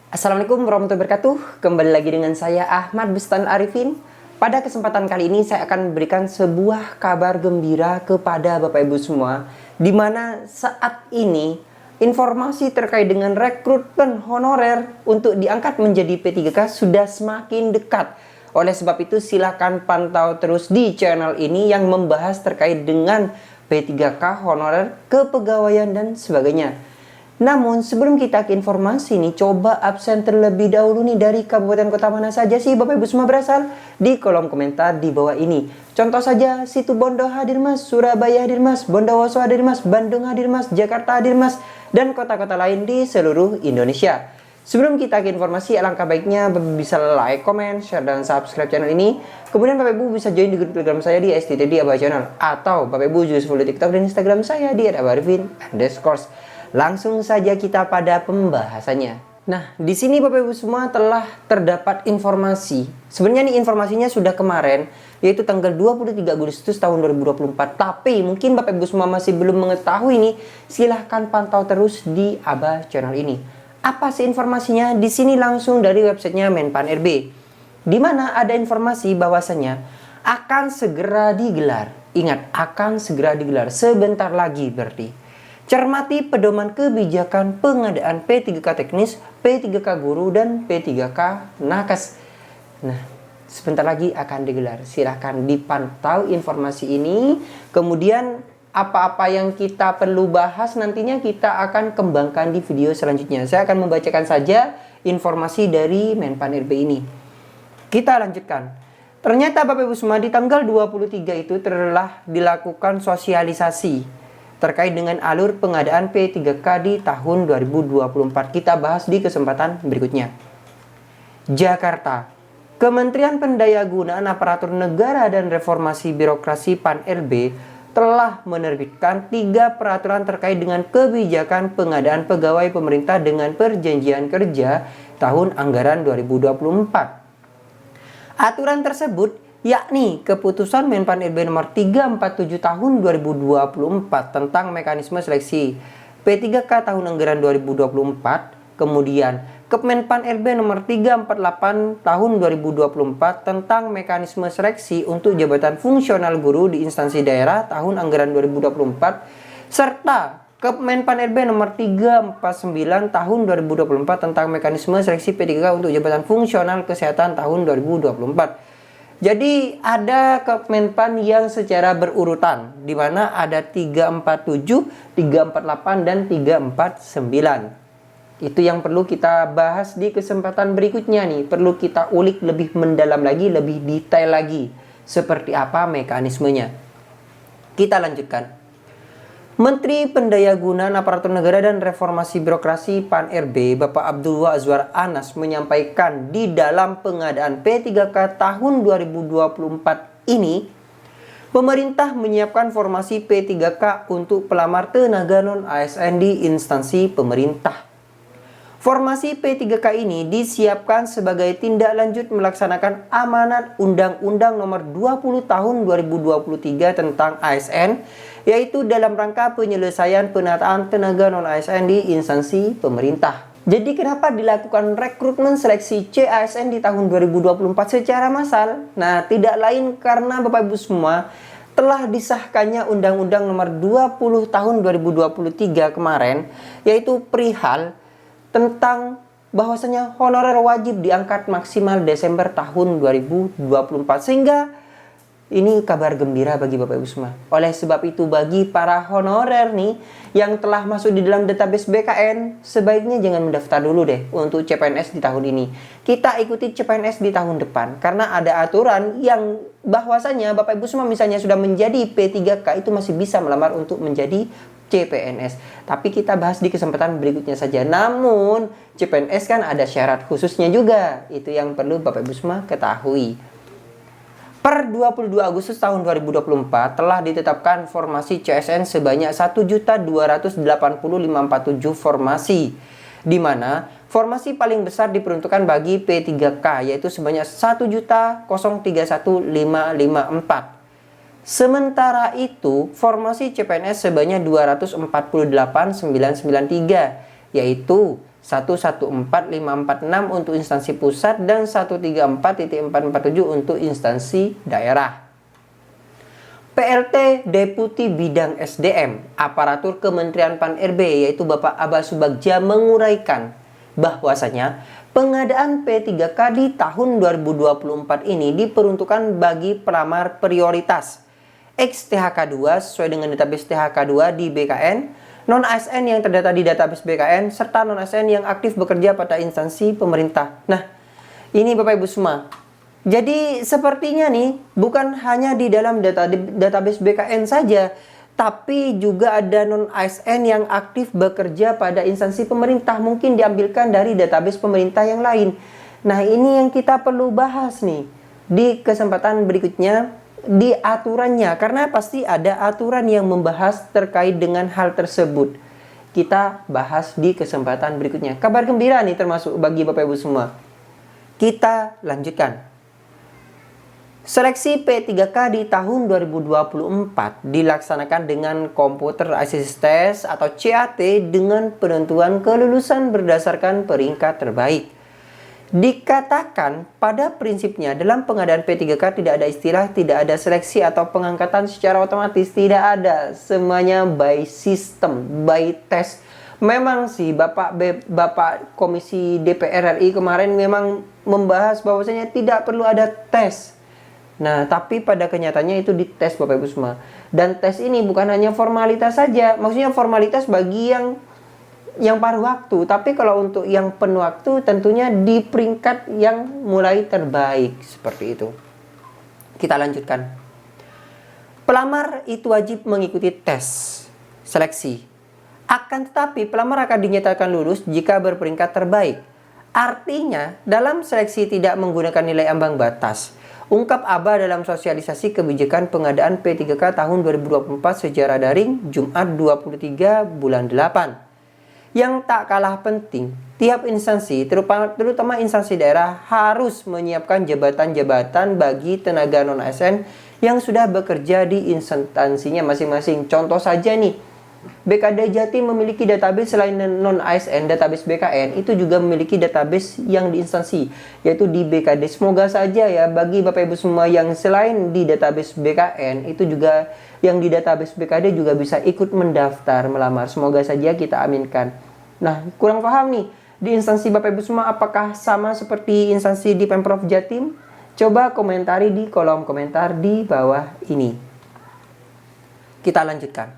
Assalamualaikum warahmatullahi wabarakatuh. Kembali lagi dengan saya Ahmad Bustan Arifin. Pada kesempatan kali ini saya akan memberikan sebuah kabar gembira kepada Bapak Ibu semua, di mana saat ini informasi terkait dengan rekrutmen honorer untuk diangkat menjadi P3K sudah semakin dekat. Oleh sebab itu silakan pantau terus di channel ini yang membahas terkait dengan P3K honorer, kepegawaian dan sebagainya. Namun sebelum kita ke informasi ini, coba absen terlebih dahulu nih dari kabupaten kota mana saja sih Bapak Ibu semua berasal? Di kolom komentar di bawah ini. Contoh saja, Situ Bondo hadir mas, Surabaya hadir mas, Bondowoso hadir mas, Bandung hadir mas, Jakarta hadir mas, dan kota-kota lain di seluruh Indonesia. Sebelum kita ke informasi, alangkah baiknya Bapak bisa like, comment, share, dan subscribe channel ini. Kemudian Bapak Ibu bisa join di grup Telegram saya di STTD Abah Channel. Atau Bapak Ibu juga follow TikTok dan Instagram saya di @abarifin_. Langsung saja kita pada pembahasannya. Nah, di sini Bapak Ibu semua telah terdapat informasi. Sebenarnya nih informasinya sudah kemarin, yaitu tanggal 23 Agustus tahun 2024. Tapi mungkin Bapak Ibu semua masih belum mengetahui nih, silahkan pantau terus di Abah Channel ini. Apa sih informasinya? Di sini langsung dari websitenya Menpan RB. Di mana ada informasi bahwasanya akan segera digelar. Ingat, akan segera digelar sebentar lagi berarti. Cermati pedoman kebijakan pengadaan P3K teknis, P3K guru, dan P3K nakes. Nah, sebentar lagi akan digelar. Silahkan dipantau informasi ini. Kemudian apa-apa yang kita perlu bahas nantinya kita akan kembangkan di video selanjutnya. Saya akan membacakan saja informasi dari Menpan RB ini. Kita lanjutkan. Ternyata Bapak Ibu semua di tanggal 23 itu telah dilakukan sosialisasi terkait dengan alur pengadaan P3K di tahun 2024. Kita bahas di kesempatan berikutnya. Jakarta. Kementerian Pendayagunaan Aparatur Negara dan Reformasi Birokrasi PAN RB telah menerbitkan 3 peraturan terkait dengan kebijakan pengadaan pegawai pemerintah dengan perjanjian kerja tahun anggaran 2024. Aturan tersebut yakni keputusan Menpan RB nomor 347 tahun 2024 tentang mekanisme seleksi P3K tahun anggaran 2024, kemudian Kemenpan RB nomor 348 tahun 2024 tentang mekanisme seleksi untuk jabatan fungsional guru di instansi daerah tahun anggaran 2024, serta Kemenpan RB nomor 349 tahun 2024 tentang mekanisme seleksi P3K untuk jabatan fungsional kesehatan tahun 2024. Jadi ada Kemenpan yang secara berurutan, di mana ada 347, 348, dan 349. Itu yang perlu kita bahas di kesempatan berikutnya nih. Perlu kita ulik lebih mendalam lagi, lebih detail lagi. Seperti apa mekanismenya. Kita lanjutkan. Menteri Pendayagunaan Aparatur Negara dan Reformasi Birokrasi PAN RB, Bapak Abdullah Azwar Anas menyampaikan di dalam pengadaan P3K tahun 2024 ini, pemerintah menyiapkan formasi P3K untuk pelamar tenaga non-ASN di instansi pemerintah. Formasi P3K ini disiapkan sebagai tindak lanjut melaksanakan amanat Undang-Undang Nomor 20 Tahun 2023 tentang ASN, yaitu dalam rangka penyelesaian penataan tenaga non-ASN di instansi pemerintah. Jadi kenapa dilakukan rekrutmen seleksi CASN di tahun 2024 secara massal? Nah, tidak lain karena Bapak Ibu semua telah disahkannya Undang-Undang Nomor 20 Tahun 2023 kemarin, yaitu perihal tentang bahwasanya honorer wajib diangkat maksimal Desember tahun 2024, sehingga ini kabar gembira bagi Bapak Ibu semua. Oleh sebab itu bagi para honorer nih yang telah masuk di dalam database BKN, sebaiknya jangan mendaftar dulu deh untuk CPNS di tahun ini. Kita ikuti CPNS di tahun depan karena ada aturan yang bahwasanya Bapak Ibu semua misalnya sudah menjadi P3K itu masih bisa melamar untuk menjadi CPNS. Tapi kita bahas di kesempatan berikutnya saja. Namun CPNS kan ada syarat khususnya juga. Itu yang perlu Bapak Ibu semua ketahui. Per 22 Agustus tahun 2024 telah ditetapkan formasi CSN sebanyak 1.280.547 formasi, di mana formasi paling besar diperuntukkan bagi P3K yaitu sebanyak 1.031.554. Sementara itu, formasi CPNS sebanyak 248.993, yaitu 114546 untuk instansi pusat dan 134.447 untuk instansi daerah. PLT Deputi Bidang SDM Aparatur Kementerian Pan-RB yaitu Bapak Abbas Subagja menguraikan bahwasanya pengadaan P3K di tahun 2024 ini diperuntukkan bagi pelamar prioritas ex-THK2 sesuai dengan database THK2 di BKN, non-ASN yang terdata di database BKN, serta non-ASN yang aktif bekerja pada instansi pemerintah. Nah, ini Bapak Ibu semua. Jadi sepertinya nih, bukan hanya di dalam database BKN saja, tapi juga ada non-ASN yang aktif bekerja pada instansi pemerintah. Mungkin diambilkan dari database pemerintah yang lain. Nah, ini yang kita perlu bahas nih di kesempatan berikutnya, di aturannya, karena pasti ada aturan yang membahas terkait dengan hal tersebut. Kita bahas di kesempatan berikutnya. Kabar gembira nih termasuk bagi Bapak Ibu semua. Kita lanjutkan. Seleksi P3K di tahun 2024 dilaksanakan dengan Computer Assisted Test atau CAT dengan penentuan kelulusan berdasarkan peringkat terbaik. Dikatakan pada prinsipnya dalam pengadaan P3K tidak ada istilah tidak ada seleksi atau pengangkatan secara otomatis, tidak ada, semuanya by system, by test. Memang sih Bapak Komisi DPR RI kemarin memang membahas bahwasanya tidak perlu ada tes. Nah, tapi pada kenyataannya itu dites Bapak Ibu semua. Dan tes ini bukan hanya formalitas saja, maksudnya formalitas bagi yang paruh waktu, tapi kalau untuk yang penuh waktu tentunya di peringkat yang mulai terbaik seperti itu. Kita lanjutkan. Pelamar itu wajib mengikuti tes seleksi. Akan tetapi pelamar akan dinyatakan lulus jika berperingkat terbaik. Artinya dalam seleksi tidak menggunakan nilai ambang batas. Ungkap Aba dalam sosialisasi kebijakan pengadaan P3K tahun 2024 secara daring Jumat 23 bulan 8. Yang tak kalah penting, tiap instansi, terutama instansi daerah, harus menyiapkan jabatan-jabatan bagi tenaga non-ASN yang sudah bekerja di instansinya masing-masing. Contoh saja nih, BKD Jatim memiliki database selain non-ASN, database BKN, itu juga memiliki database yang di instansi, yaitu di BKD. Semoga saja ya, bagi Bapak Ibu semua yang selain di database BKN, itu juga yang di database BKD juga bisa ikut mendaftar melamar. Semoga saja kita aminkan. Nah, kurang paham nih, di instansi Bapak Ibu semua apakah sama seperti instansi di Pemprov Jatim? Coba komentari di kolom komentar di bawah ini. Kita lanjutkan.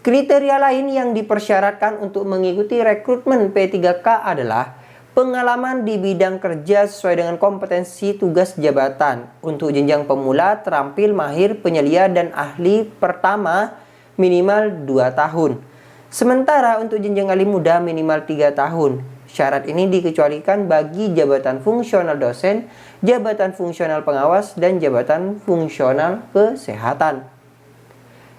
Kriteria lain yang dipersyaratkan untuk mengikuti rekrutmen P3K adalah pengalaman di bidang kerja sesuai dengan kompetensi tugas jabatan. Untuk jenjang pemula, terampil, mahir, penyelia, dan ahli pertama minimal 2 tahun. Sementara untuk jenjang ahli muda minimal 3 tahun. Syarat ini dikecualikan bagi jabatan fungsional dosen, jabatan fungsional pengawas, dan jabatan fungsional kesehatan.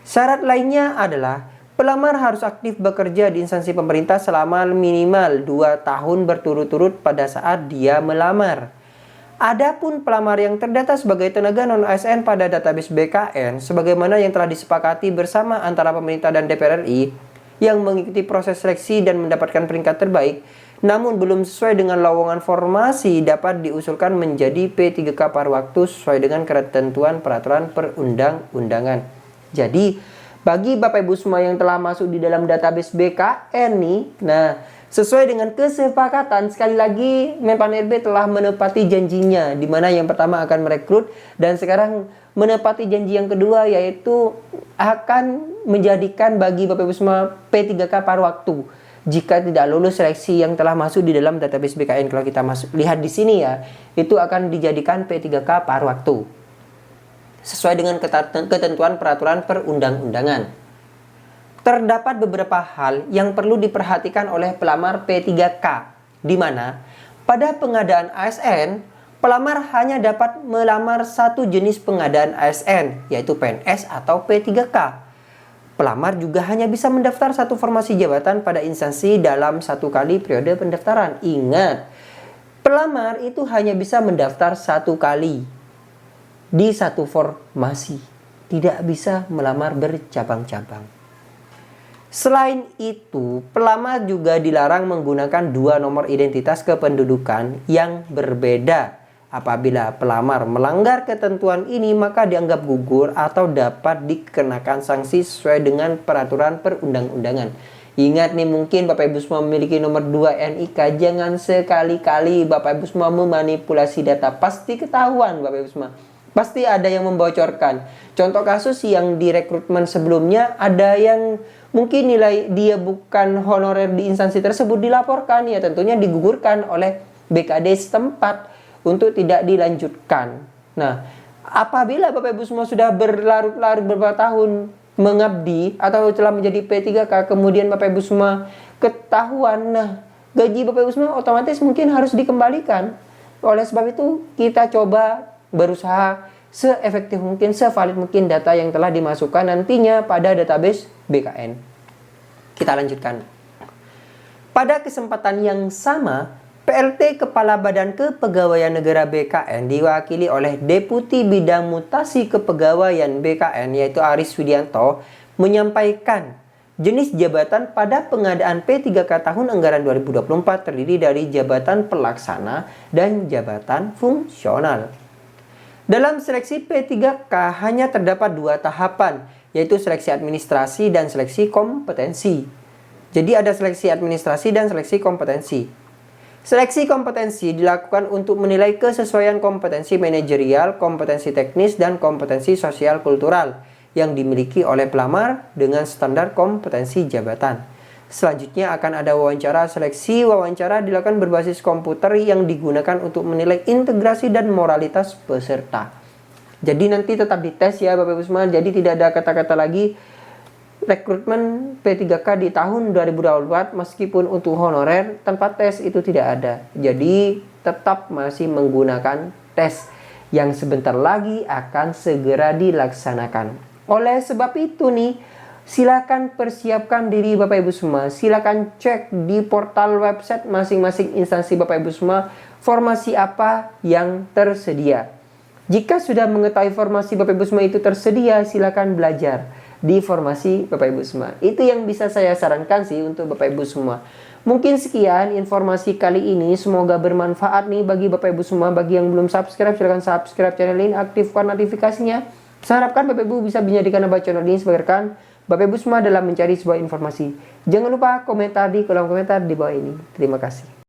Syarat lainnya adalah pelamar harus aktif bekerja di instansi pemerintah selama minimal 2 tahun berturut-turut pada saat dia melamar. Adapun pelamar yang terdata sebagai tenaga non-ASN pada database BKN, sebagaimana yang telah disepakati bersama antara pemerintah dan DPR RI, yang mengikuti proses seleksi dan mendapatkan peringkat terbaik, namun belum sesuai dengan lowongan formasi, dapat diusulkan menjadi P3K paruh waktu sesuai dengan ketentuan peraturan perundang-undangan. Jadi, bagi Bapak Ibu semua yang telah masuk di dalam database BKN nih, nah, sesuai dengan kesepakatan, sekali lagi Menpan RB telah menepati janjinya, di mana yang pertama akan merekrut, dan sekarang menepati janji yang kedua, yaitu akan menjadikan bagi Bapak Ibu semua P3K paruh waktu jika tidak lulus seleksi yang telah masuk di dalam database BKN. Kalau kita lihat di sini ya, itu akan dijadikan P3K paruh waktu sesuai dengan ketentuan peraturan perundang-undangan. Terdapat beberapa hal yang perlu diperhatikan oleh pelamar P3K, di mana pada pengadaan ASN, pelamar hanya dapat melamar satu jenis pengadaan ASN, yaitu PNS atau P3K. Pelamar juga hanya bisa mendaftar satu formasi jabatan pada instansi dalam 1 kali periode pendaftaran. Ingat, pelamar itu hanya bisa mendaftar 1 kali di 1 formasi. tidak bisa melamar bercabang-cabang. Selain itu, pelamar juga dilarang menggunakan dua nomor identitas kependudukan yang berbeda. Apabila pelamar melanggar ketentuan ini, maka dianggap gugur atau dapat dikenakan sanksi sesuai dengan peraturan perundang-undangan. Ingat nih, mungkin Bapak Ibu semua memiliki nomor 2 NIK. Jangan sekali-kali Bapak Ibu semua memanipulasi data. Pasti ketahuan Bapak Ibu semua. Pasti ada yang membocorkan. Contoh kasus yang di rekrutmen sebelumnya, ada yang mungkin nilai dia bukan honorer di instansi tersebut dilaporkan, ya tentunya digugurkan oleh BKD setempat untuk tidak dilanjutkan. Nah, apabila Bapak Ibu semua sudah berlarut-larut beberapa tahun mengabdi atau telah menjadi P3K, kemudian Bapak Ibu semua ketahuan, nah gaji Bapak Ibu semua otomatis mungkin harus dikembalikan. Oleh sebab itu, kita coba berusaha seefektif mungkin, sevalid mungkin data yang telah dimasukkan nantinya pada database BKN. Kita lanjutkan. Pada kesempatan yang sama, PLT Kepala Badan Kepegawaian Negara BKN diwakili oleh Deputi Bidang Mutasi Kepegawaian BKN yaitu Aris Widianto menyampaikan jenis jabatan pada pengadaan P3K tahun anggaran 2024 terdiri dari jabatan pelaksana dan jabatan fungsional. Dalam seleksi P3K hanya terdapat dua tahapan, yaitu seleksi administrasi dan seleksi kompetensi. Jadi ada seleksi administrasi dan seleksi kompetensi. Seleksi kompetensi dilakukan untuk menilai kesesuaian kompetensi manajerial, kompetensi teknis, dan kompetensi sosial kultural yang dimiliki oleh pelamar dengan standar kompetensi jabatan. Selanjutnya akan ada wawancara. Seleksi wawancara dilakukan berbasis komputer yang digunakan untuk menilai integrasi dan moralitas peserta. Jadi nanti tetap dites ya Bapak Ibu semua. Jadi tidak ada kata-kata lagi rekrutmen P3K di tahun 2024 meskipun untuk honorer tanpa tes itu tidak ada. Jadi tetap masih menggunakan tes yang sebentar lagi akan segera dilaksanakan. Oleh sebab itu nih, silakan persiapkan diri Bapak Ibu semua. Silakan cek di portal website masing-masing instansi Bapak Ibu semua formasi apa yang tersedia. Jika sudah mengetahui formasi Bapak Ibu semua itu tersedia, silakan belajar di formasi Bapak Ibu semua. Itu yang bisa saya sarankan sih untuk Bapak Ibu semua. Mungkin sekian informasi kali ini, semoga bermanfaat nih bagi Bapak Ibu semua. Bagi yang belum subscribe, silakan subscribe channel ini, aktifkan notifikasinya. Saya harapkan Bapak Ibu bisa menjadikan channel ini sebagai rekan Bapak Ibu semua dalam mencari sebuah informasi. Jangan lupa komentar di kolom komentar di bawah ini. Terima kasih.